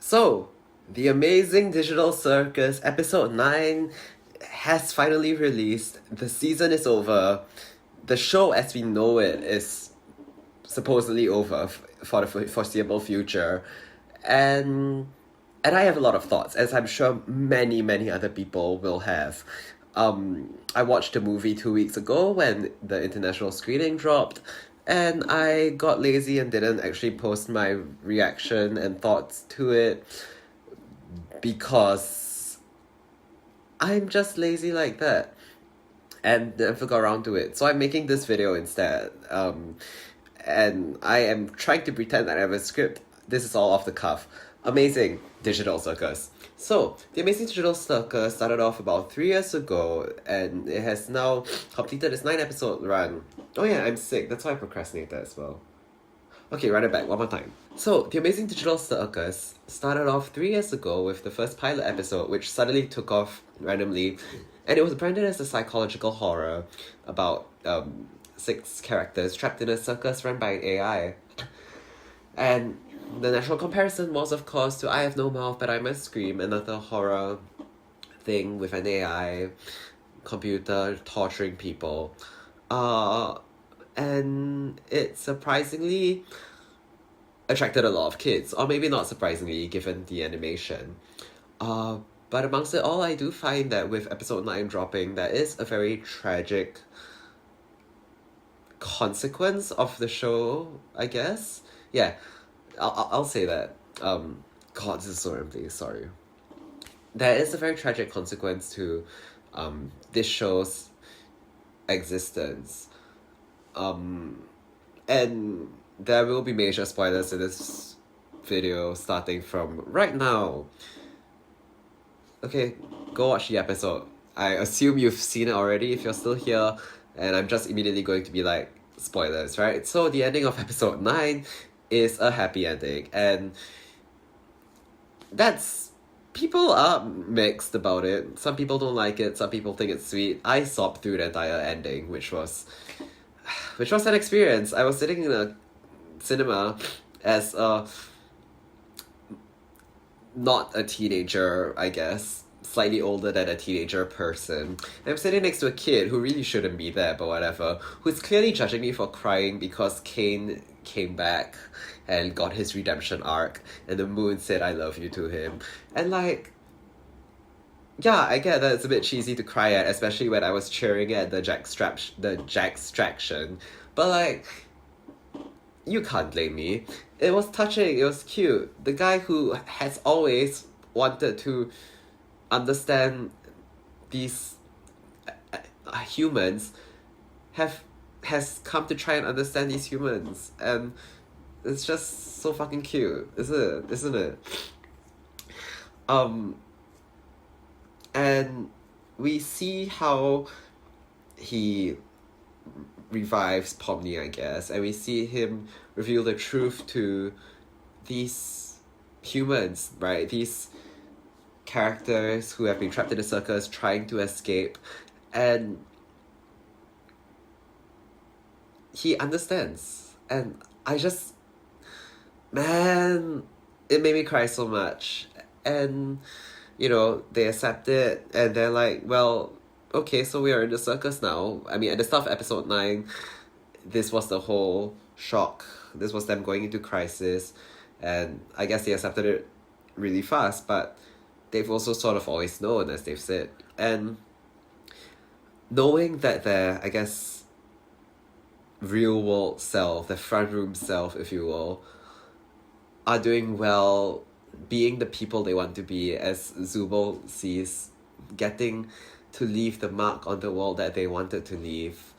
So, the amazing digital circus episode 9 has finally released. The season is over. The show as we know it is supposedly over for the foreseeable future. And I have a lot of thoughts, as I'm sure many other people will have. I watched the movie 2 weeks ago when the international screening dropped, and I got lazy and didn't actually post my reaction and thoughts to it because I'm just lazy like that and never got around to it. So I'm making this video instead. And I am trying to pretend that I have a script. This is all off the cuff. Amazing Digital Circus. So, the Amazing Digital Circus started off about 3 years ago, and it has now completed its 9-episode run. Oh yeah, I'm sick. That's why I procrastinated as well. Okay, run it back one more time. So, The Amazing Digital Circus started off 3 years ago with the first pilot episode, which suddenly took off randomly, and it was branded as a psychological horror about 6 characters trapped in a circus run by AI. And the natural comparison was, of course, to I Have No Mouth But I Must Scream, another horror thing with an AI computer torturing people. And it surprisingly attracted a lot of kids, or maybe not surprisingly given the animation. But amongst it all, I do find that with episode 9 dropping, there is a very tragic consequence of the show, I guess. Yeah, I'll say that. God, this is so rambly, sorry. There is a very tragic consequence to this show's existence. And there will be major spoilers in this video starting from right now. Okay, go watch the episode. I assume you've seen it already if you're still here, and I'm just immediately going to be like, spoilers, right? So the ending of episode 9 is a happy ending, and that's... people are mixed about it. Some people don't like it, some people think it's sweet. I sobbed through the entire ending, which was an experience. I was sitting in a cinema as not a teenager, I guess, slightly older than a teenager person. And I'm sitting next to a kid who really shouldn't be there, but whatever, who's clearly judging me for crying because Kane came back and got his redemption arc, and the moon said I love you to him. And like, yeah, I get that it's a bit cheesy to cry at, especially when I was cheering at the Jackstraction. But like, you can't blame me. It was touching, it was cute. The guy who has always wanted to understand these humans has come to try and understand these humans, and it's just so fucking cute, isn't it? And we see how he revives Pomni, I guess, and we see him reveal the truth to these humans, right? These characters who have been trapped in a circus trying to escape, and he understands. And I just... man, it made me cry so much. And, you know, they accept it, and they're like, well, okay, so we are in the circus now. I mean, at the start of episode 9, this was the whole shock. This was them going into crisis, and I guess they accepted it really fast, but they've also sort of always known, as they've said. And knowing that their, I guess, real world self, their front room self, if you will, are doing well, being the people they want to be, as Zubul sees, getting to leave the mark on the world that they wanted to leave.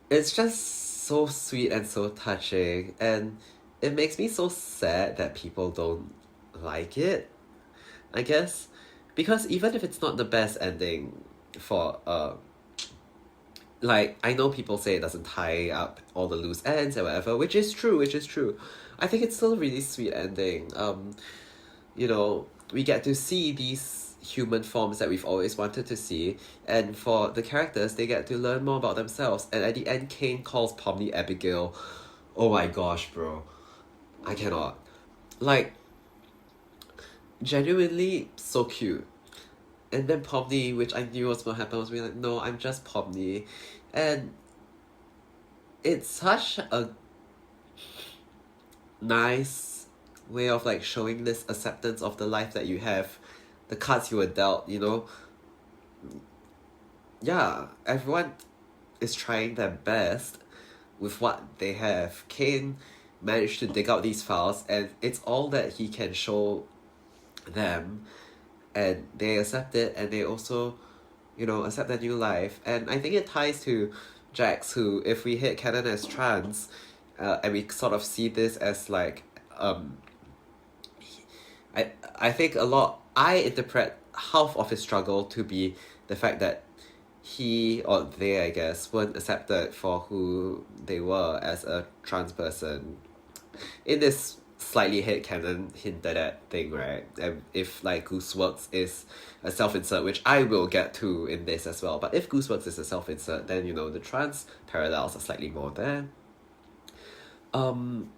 It's just so sweet and so touching, and it makes me so sad that people don't like it, I guess. Because even if it's not the best ending for like, I know people say it doesn't tie up all the loose ends and whatever, which is true. I think it's still a really sweet ending. You know, we get to see these human forms that we've always wanted to see, and for the characters, they get to learn more about themselves. And at the end, Kane calls Pomni Abigail. Oh my gosh, bro. I cannot. like, genuinely so cute. And then Pomni, which I knew was gonna happen, was being like, no, I'm just Pomni. And it's such a nice way of like showing this acceptance of the life that you have, the cards you were dealt, you know. Yeah, everyone is trying their best with what they have. Kane managed to dig out these files, and it's all that he can show them, and they accept it, and they also, you know, accept their new life. And I think it ties to Jax, who, if we hit canon as trans, and we sort of see this as like, um, I think a lot, I interpret half of his struggle to be the fact that he or they, I guess, weren't accepted for who they were as a trans person. In this slightly headcanon hinted at thing, right? And if like Gooseworks is a self-insert, which I will get to in this as well, but if Gooseworks is a self-insert, then, you know, the trans parallels are slightly more there. And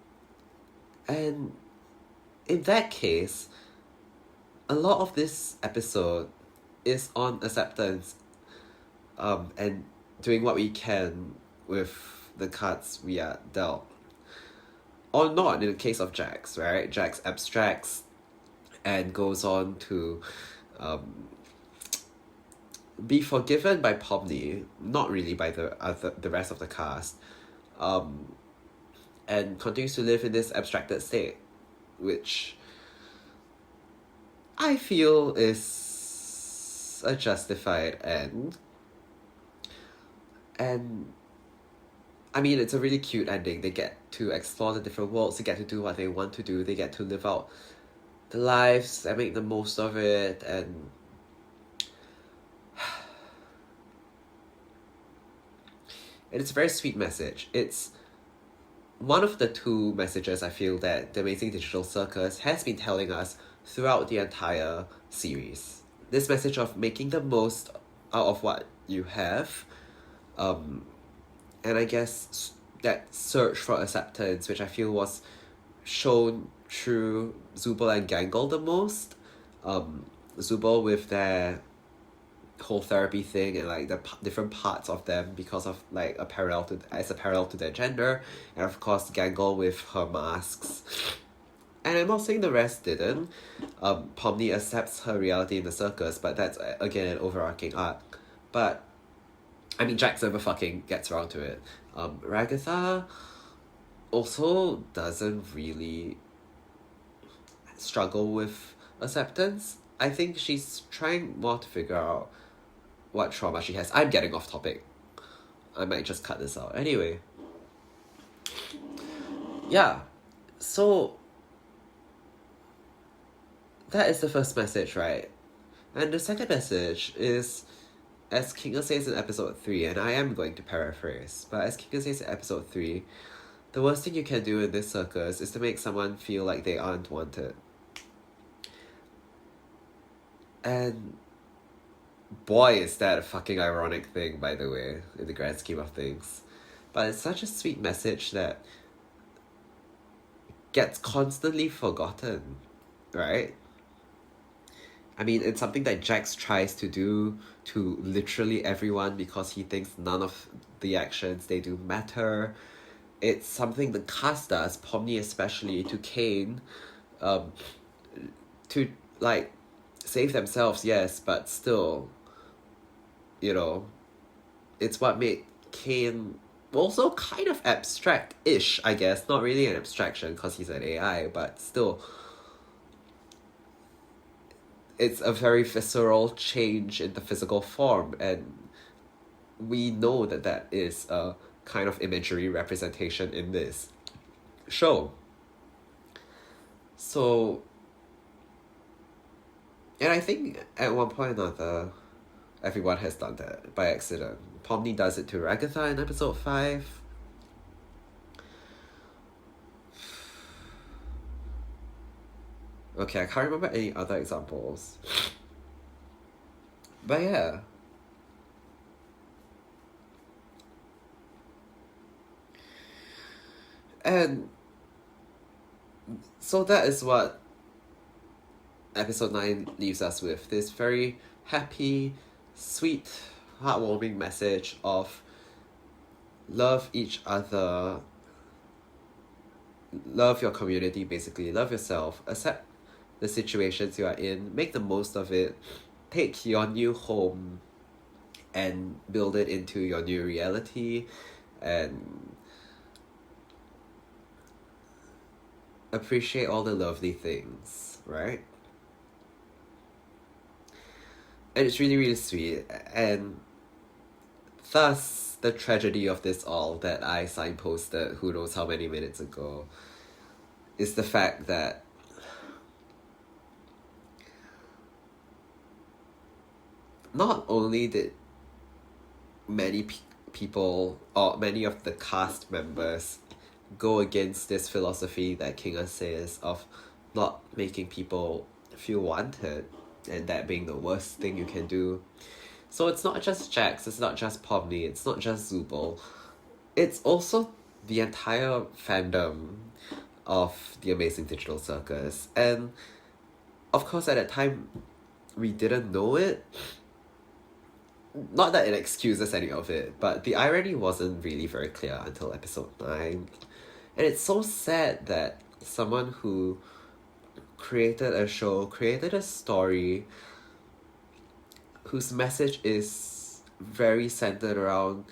in that case, a lot of this episode is on acceptance, and doing what we can with the cards we are dealt. Or not in the case of Jax, right? Jax abstracts and goes on to be forgiven by Pomni, not really by the rest of the cast, and continues to live in this abstracted state, which I feel is a justified end. And I mean, it's a really cute ending. They get to explore the different worlds, they get to do what they want to do, they get to live out the lives and make the most of it, and it's a very sweet message. It's one of the two messages I feel that the Amazing Digital Circus has been telling us throughout the entire series. This message of making the most out of what you have, and I guess that search for acceptance, which I feel was shown through Zubul and Gangle the most. Zubul with their whole therapy thing and like the different parts of them because of like a parallel to their gender, and of course Gangle with her masks. And I'm not saying the rest didn't. Pomni accepts her reality in the circus, but that's again an overarching arc. But I mean, Jax never fucking gets around to it. Ragatha also doesn't really struggle with acceptance. I think she's trying more to figure out what trauma she has. I'm getting off topic. I might just cut this out. Anyway. Yeah. So that is the first message, right? And the second message is, as Kinga says in episode 3, and I am going to paraphrase, but as Kinga says in episode 3, the worst thing you can do in this circus is to make someone feel like they aren't wanted. And boy, is that a fucking ironic thing, by the way, in the grand scheme of things. But it's such a sweet message that gets constantly forgotten, right? I mean, it's something that Jax tries to do to literally everyone because he thinks none of the actions they do matter. It's something the cast does, Pomni especially, to Kane, to, like, save themselves, yes, but still, you know, it's what made Kane also kind of abstract-ish, I guess. Not really an abstraction because he's an AI, but still, it's a very visceral change in the physical form, and we know that that is a kind of imagery representation in this show. So, and I think at one point or another, everyone has done that by accident. Pomni does it to Ragatha in episode 5. Okay, I can't remember any other examples. But yeah. And So that is what episode 9 leaves us with. This very happy, sweet, heartwarming message of love each other, love your community, basically, love yourself, accept the situations you are in, make the most of it, take your new home and build it into your new reality, and appreciate all the lovely things, right? And it's really, really sweet. And thus, the tragedy of this all that I signposted who knows how many minutes ago is the fact that not only did many people, or many of the cast members, go against this philosophy that Kinga says of not making people feel wanted, and that being the worst thing you can do. So it's not just Jax, it's not just Pomni, it's not just Zubul. It's also the entire fandom of the Amazing Digital Circus. And of course, at that time, we didn't know it. Not that it excuses any of it, but the irony wasn't really very clear until episode 9. And it's so sad that someone who created a show, created a story, whose message is very centered around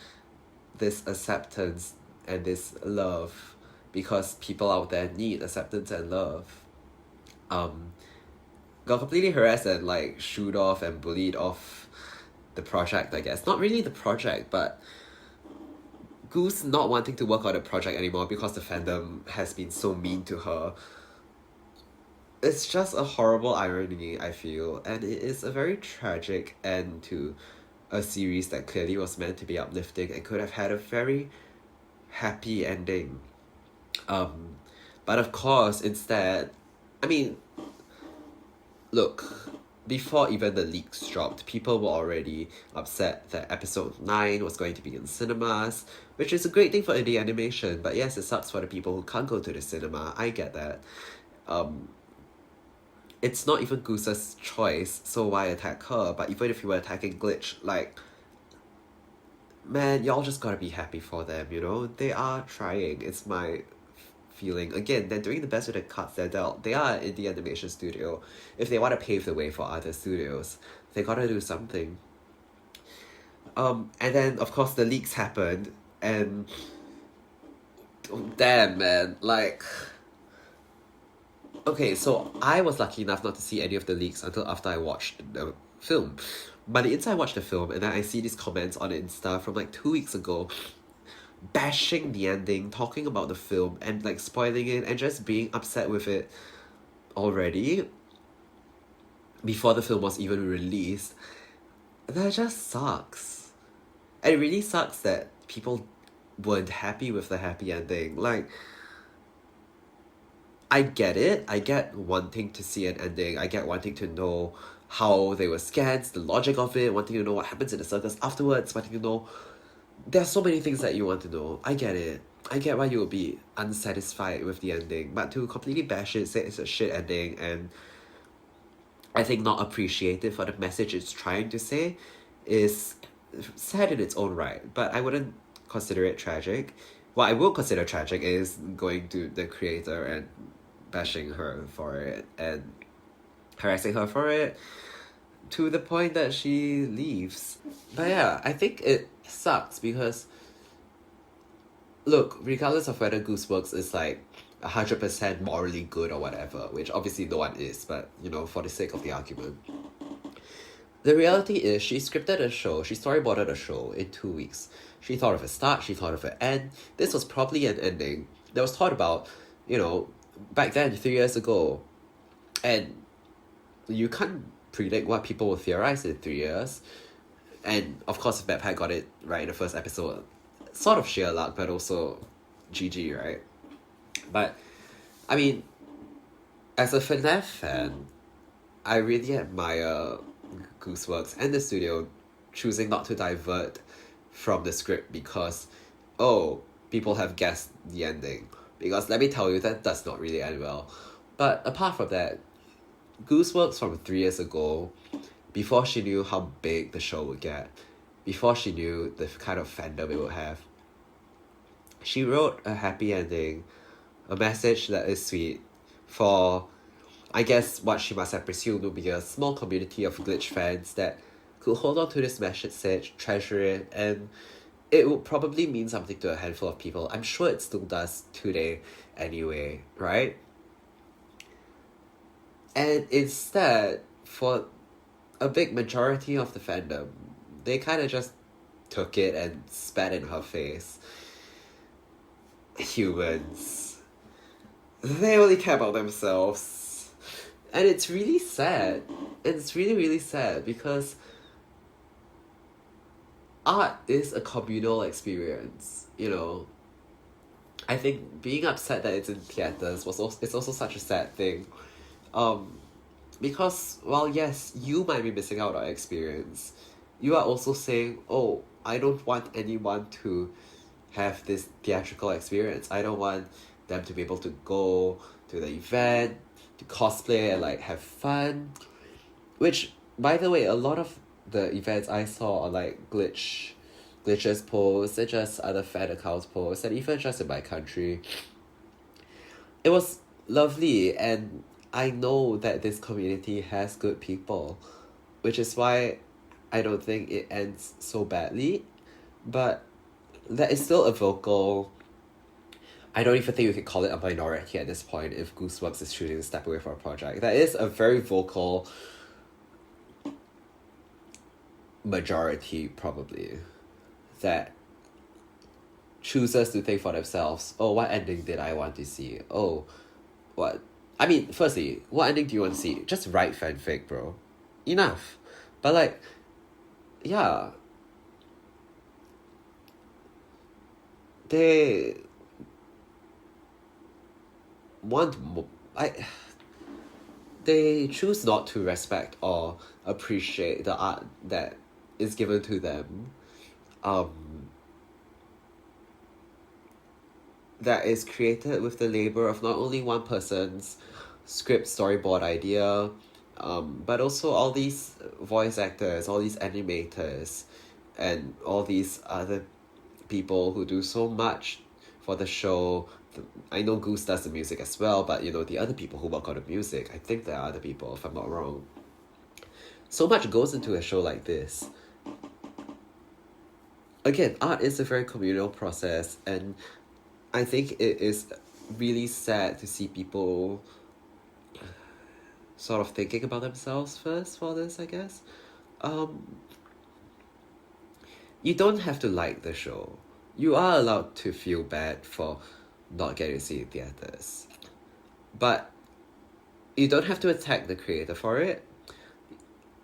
this acceptance and this love, because people out there need acceptance and love, got completely harassed and like shooed off and bullied off the project, I guess. Not really the project, but Goose not wanting to work on the project anymore because the fandom has been so mean to her. It's just a horrible irony, I feel, and it is a very tragic end to a series that clearly was meant to be uplifting and could have had a very happy ending. But of course, instead, I mean, look, before even the leaks dropped, people were already upset that episode 9 was going to be in cinemas, which is a great thing for indie animation, but yes, it sucks for the people who can't go to the cinema, I get that. It's not even Goose's choice, so why attack her? But even if you were attacking Glitch, like, man, y'all just gotta be happy for them, you know? They are trying, it's my feeling. Again, they're doing the best with the cards they're dealt. They are in the animation studio. If they want to pave the way for other studios, they gotta do something. And then, of course, the leaks happened, and damn, man, like, okay, so I was lucky enough not to see any of the leaks until after I watched the film. But the inside I watched the film, and then I see these comments on Insta from like 2 weeks ago, bashing the ending, talking about the film, and like spoiling it, and just being upset with it already before the film was even released. That just sucks. And it really sucks that people weren't happy with the happy ending. Like, I get it. I get wanting to see an ending. I get wanting to know how they were scanned, the logic of it, wanting to know what happens in the circus afterwards, wanting to know. There's so many things that you want to know. I get it. I get why you would be unsatisfied with the ending, but to completely bash it, say it's a shit ending, and I think not appreciative for the message it's trying to say, is sad in its own right. But I wouldn't consider it tragic. What I will consider tragic is going to the creator and bashing her for it and harassing her for it to the point that she leaves. But yeah, I think it sucks because, look, regardless of whether Gooseworks is like 100% morally good or whatever, which obviously no one is, but you know, for the sake of the argument, the reality is she scripted a show, she storyboarded a show in 2 weeks. She thought of a start, she thought of an end. This was probably an ending that was thought about, you know, back then, 3 years ago. And you can't predict what people will theorize in 3 years. And of course, if Backpack got it right in the first episode, sort of sheer luck, but also GG, right? But, I mean, as a FNAF fan, I really admire Gooseworks and the studio choosing not to divert from the script because, oh, people have guessed the ending. because let me tell you, that does not really end well. But apart from that, Goose works from 3 years ago, before she knew how big the show would get, before she knew the kind of fandom it would have. She wrote a happy ending, a message that is sweet, for, I guess, what she must have presumed would be a small community of Glitch fans that could hold on to this message, treasure it, and it would probably mean something to a handful of people. I'm sure it still does today anyway, right? And instead, for a big majority of the fandom, they kind of just took it and spat in her face. Humans. They only care about themselves. And it's really sad. It's really, really sad because art is a communal experience, you know. I think being upset that it's in theaters it's also such a sad thing. Because while yes, you might be missing out on experience, you are also saying, oh, I don't want anyone to have this theatrical experience. I don't want them to be able to go to the event, to cosplay and like have fun. Which, by the way, a lot of the events I saw are like glitches posts and just other fan accounts posts, and even just in my country. It was lovely, and I know that this community has good people, which is why I don't think it ends so badly. But there is still a vocal, I don't even think we could call it a minority at this point if Gooseworks is choosing to step away from a project. There is a very vocal majority, probably, that chooses to think for themselves, oh, what ending did I want to see? Oh, what? I mean, firstly, what ending do you want to see? Just write fanfic, bro. Enough. But like, yeah. They want more. They choose not to respect or appreciate the art that is given to them. That is created with the labor of not only one person's script storyboard idea, but also all these voice actors, all these animators, and all these other people who do so much for the show. I know Goose does the music as well, but you know, the other people who work on the music, I think there are other people, if I'm not wrong. So much goes into a show like this. Again, art is a very communal process, and I think it is really sad to see people sort of thinking about themselves first for this, I guess. You don't have to like the show. You are allowed to feel bad for not getting to see it in theaters. But you don't have to attack the creator for it.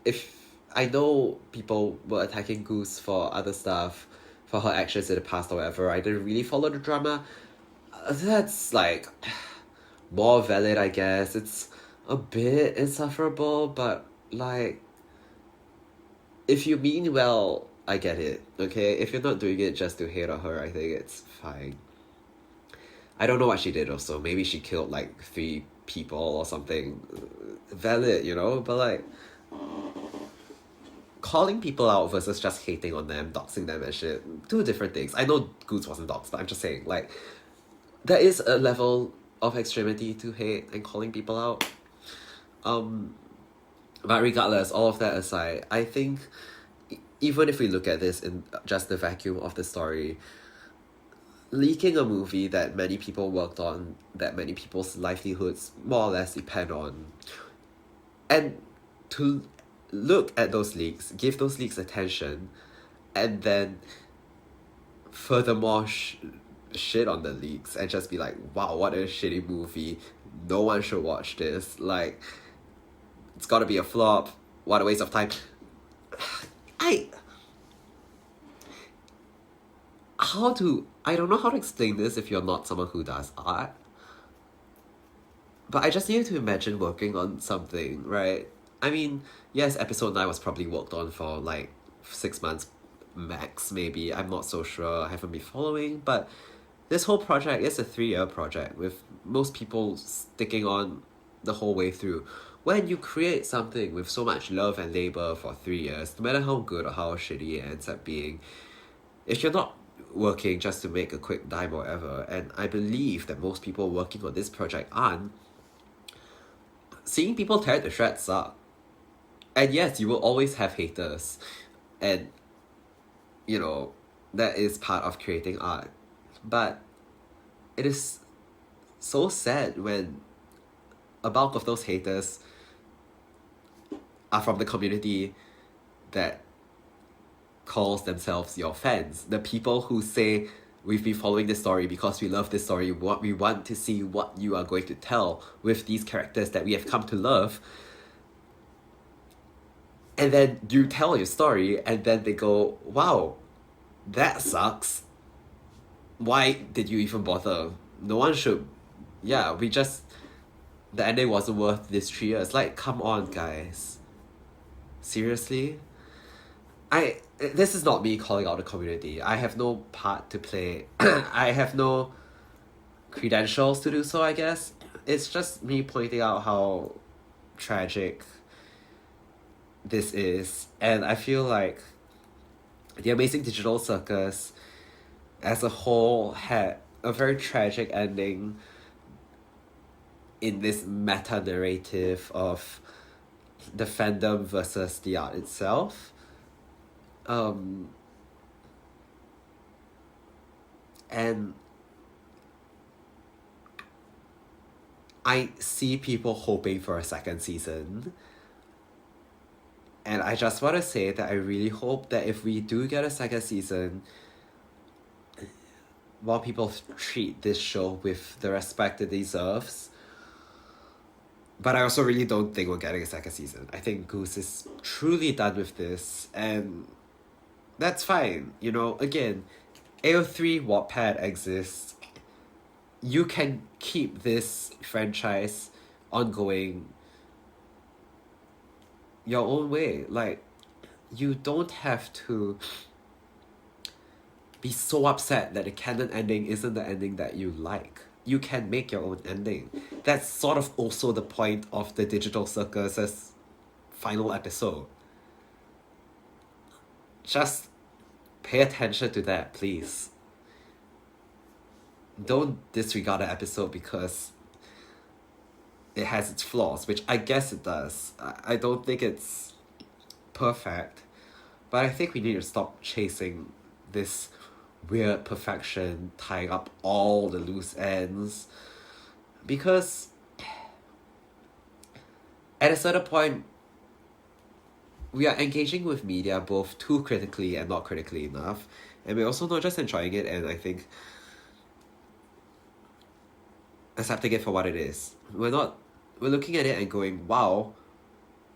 If I know people were attacking Goose for other stuff, for her actions in the past or whatever, I didn't really follow the drama. That's like more valid, I guess. It's a bit insufferable, but like, if you mean well, I get it, okay? If you're not doing it just to hate on her, I think it's fine. I don't know what she did also. Maybe she killed like 3 people or something. Valid, you know? But like, calling people out versus just hating on them, doxing them and shit, 2 different things. I know Goose wasn't doxed, but I'm just saying, like, there is a level of extremity to hate and calling people out. But regardless, all of that aside, I think even if we look at this in just the vacuum of the story, leaking a movie that many people worked on, that many people's livelihoods more or less depend on, and to look at those leaks, give those leaks attention, and then furthermore shit on the leaks and just be like, wow, what a shitty movie, no one should watch this, like, it's gotta be a flop, what a waste of time. I don't know how to explain this if you're not someone who does art, but I just need to imagine working on something, right? I mean, yes, episode 9 was probably worked on for like 6 months max, maybe. I'm not so sure. I haven't been following, but this whole project is a 3-year project with most people sticking on the whole way through. When you create something with so much love and labor for 3 years, no matter how good or how shitty it ends up being, if you're not working just to make a quick dime or whatever, and I believe that most people working on this project aren't, seeing people tear to shreds suck. And yes, you will always have haters. And, you know, that is part of creating art. But it is so sad when a bulk of those haters are from the community that calls themselves your fans. The people who say, we've been following this story because we love this story, we want to see what you are going to tell with these characters that we have come to love. And then you tell your story and then they go, wow, that sucks. Why did you even bother? No one should. Yeah, the ending wasn't worth this 3 years. Like, come on, guys. Seriously? This is not me calling out the community. I have no part to play. I have no credentials to do so, I guess. It's just me pointing out how tragic this is. And I feel like the Amazing Digital Circus as a whole had a very tragic ending in this meta-narrative of the fandom versus the art itself. And I see people hoping for a second season. And I just want to say that I really hope that if we do get a second season, more people treat this show with the respect it deserves. But I also really don't think we're getting a second season. I think Goose is truly done with this, and that's fine. You know, again, AO3 Wattpad exists. You can keep this franchise ongoing your own way. Like, you don't have to be so upset that the canon ending isn't the ending that you like. You can make your own ending. That's sort of also the point of the Digital Circus's final episode. Just pay attention to that, please. Don't disregard the episode because it has its flaws, which I guess it does. I don't think it's perfect, but I think we need to stop chasing this weird perfection, tying up all the loose ends, because at a certain point we are engaging with media both too critically and not critically enough, and we're also not just enjoying it and I think accepting it for what it is. We're looking at it and going, wow,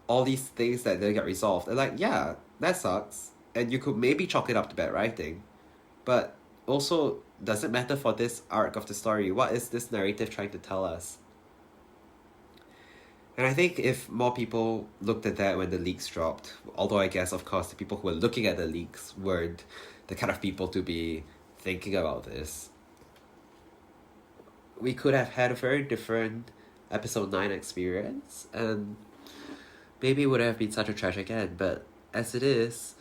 all these things that didn't get resolved, and like, yeah, that sucks, and you could maybe chalk it up to bad writing. But also, does it matter for this arc of the story? What is this narrative trying to tell us? And I think if more people looked at that when the leaks dropped, although I guess, of course, the people who were looking at the leaks weren't the kind of people to be thinking about this, we could have had a very different episode 9 experience, and maybe it would have been such a tragic end, but as it is,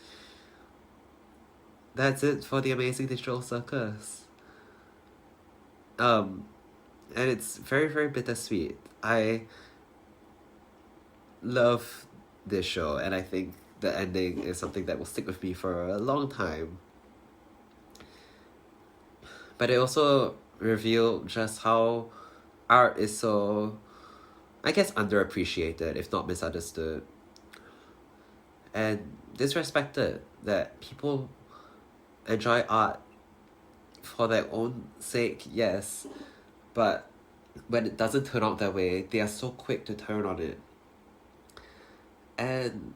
that's it for the Amazing Digital Circus. And it's very, very bittersweet. I love this show, and I think the ending is something that will stick with me for a long time. But it also revealed just how art is so, I guess, underappreciated, if not misunderstood, and disrespected, that people enjoy art for their own sake, yes, but when it doesn't turn out that way, they are so quick to turn on it. And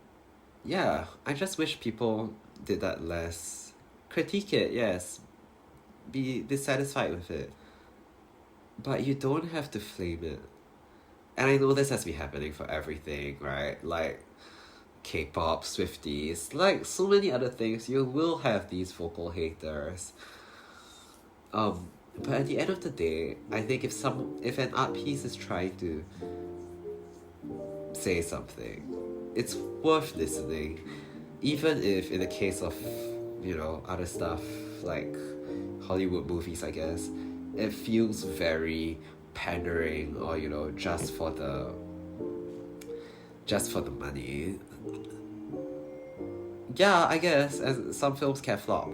yeah, I just wish people did that less. Critique it, yes, be dissatisfied with it, but you don't have to flame it. And I know this has been happening for everything, right? Like K-pop, Swifties, like so many other things, you will have these vocal haters. But at the end of the day, I think if an art piece is trying to say something, it's worth listening. Even if in the case of, other stuff like Hollywood movies, I guess, it feels very pandering or, just for the money. Yeah, I guess, as some films can flop.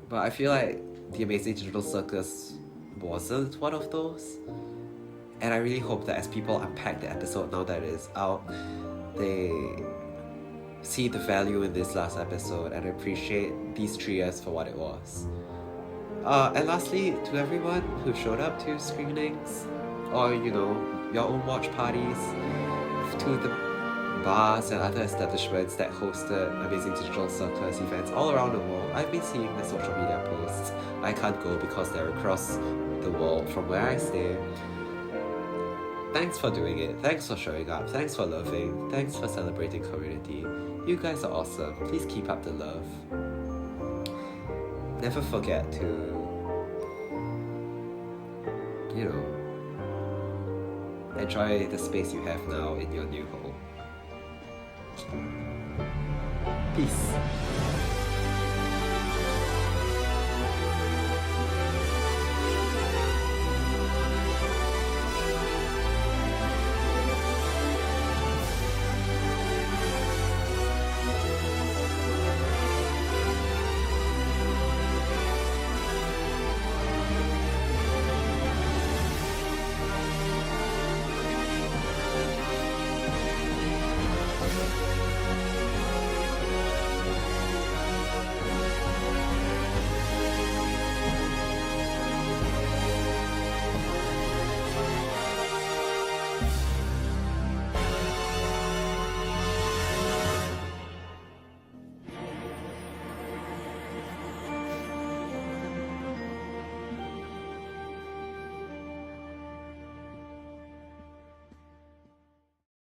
But I feel like The Amazing Digital Circus wasn't one of those. And I really hope that as people unpack the episode now that it is out, they see the value in this last episode and appreciate these 3 years for what it was. And lastly, to everyone who showed up to screenings or, your own watch parties, to the bars and other establishments that hosted Amazing Digital Circus events all around the world. I've been seeing the social media posts. I can't go because they're across the world from where I stay. Thanks for doing it. Thanks for showing up. Thanks for loving. Thanks for celebrating community. You guys are awesome. Please keep up the love. Never forget to, enjoy the space you have now in your new home. Peace.